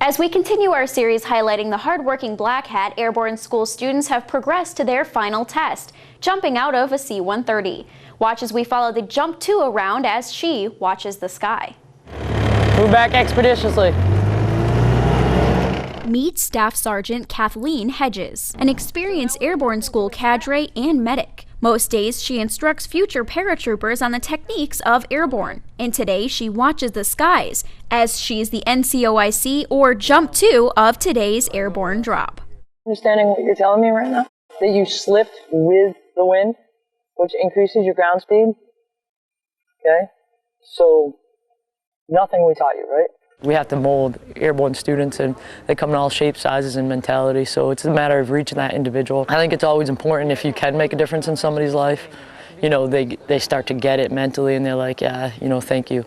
As we continue our series highlighting the hardworking Black Hat, Airborne School students have progressed to their final test, jumping out of a C-130. Watch as we follow the Jump 2 around as she watches the sky. Move back expeditiously. Meet Staff Sergeant Kathleen Hedges, an experienced Airborne School cadre and medic. Most days, she instructs future paratroopers on the techniques of airborne. And today, she watches the skies, as she's the MCoE or Jump 2 of today's airborne drop. Understanding what you're telling me right now? That you slipped with the wind, which increases your ground speed? Okay? So, nothing we taught you, right? We have to mold airborne students, and they come in all shapes, sizes, and mentality, so it's a matter of reaching that individual. I think it's always important if you can make a difference in somebody's life. You know, they start to get it mentally, and they're like, yeah, you know, thank you.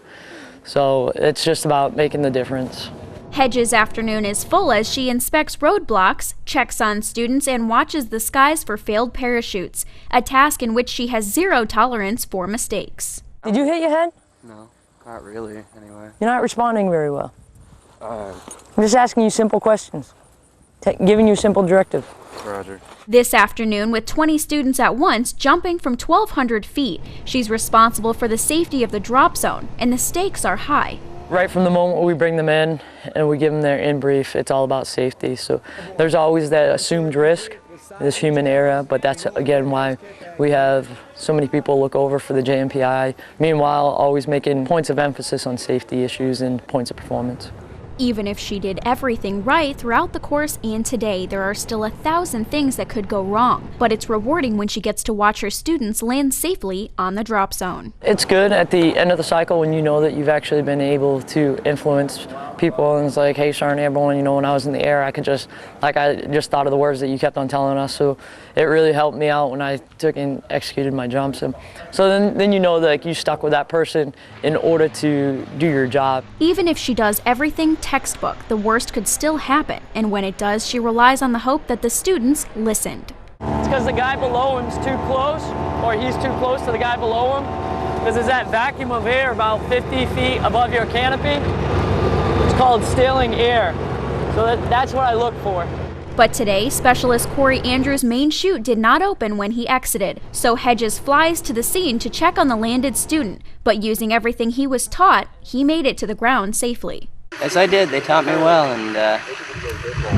So it's just about making the difference. Hedges' afternoon is full as she inspects roadblocks, checks on students, and watches the skies for failed parachutes, a task in which she has zero tolerance for mistakes. Did you hit your head? No. Not really, anyway. You're not responding very well. I'm just asking you simple questions, giving you simple directives. Roger. This afternoon, with 20 students at once jumping from 1,200 feet, she's responsible for the safety of the drop zone, and the stakes are high. Right from the moment we bring them in and we give them their in-brief, it's all about safety. So there's always that assumed risk, this human error, but that's again why we have so many people look over for the JMPI. Meanwhile, always making points of emphasis on safety issues and points of performance. Even if she did everything right throughout the course and today, there are still 1,000 things that could go wrong. But it's rewarding when she gets to watch her students land safely on the drop zone. It's good at the end of the cycle when you know that you've actually been able to influence people, and it's like, hey, Sergeant Airborne, you know, when I was in the air, I just thought of the words that you kept on telling us, so it really helped me out when I took and executed my jumps. And so then you know that, like, you stuck with that person in order to do your job. Even if she does everything textbook, the worst could still happen, and when it does, she relies on the hope that the students listened. It's because the guy below him's too close, or he's too close to the guy below him, because there's that vacuum of air about 50 feet above your canopy. It's called stealing air, so that's what I look for. But today, Specialist Corey Andrews' main chute did not open when he exited, so Hedges flies to the scene to check on the landed student. But using everything he was taught, he made it to the ground safely. Yes, I did. They taught me well, and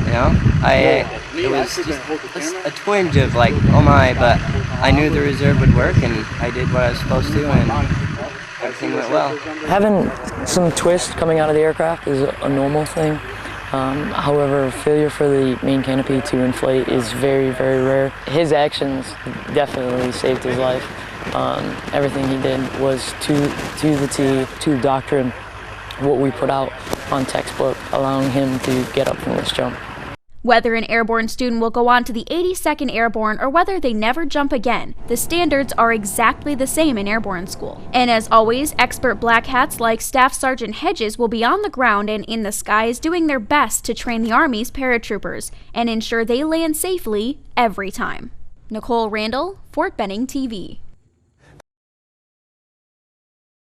you know, it was just a twinge of like, oh my, but I knew the reserve would work, and I did what I was supposed to, and everything went well. Having some twist coming out of the aircraft is a normal thing. However, failure for the main canopy to inflate is very, very rare. His actions definitely saved his life. Everything he did was to the T, to doctrine, what we put out on textbook, allowing him to get up from this jump. Whether an airborne student will go on to the 82nd Airborne or whether they never jump again, the standards are exactly the same in Airborne School. And as always, expert Black Hats like Staff Sergeant Hedges will be on the ground and in the skies doing their best to train the Army's paratroopers and ensure they land safely every time. Nicole Randall, Fort Benning TV.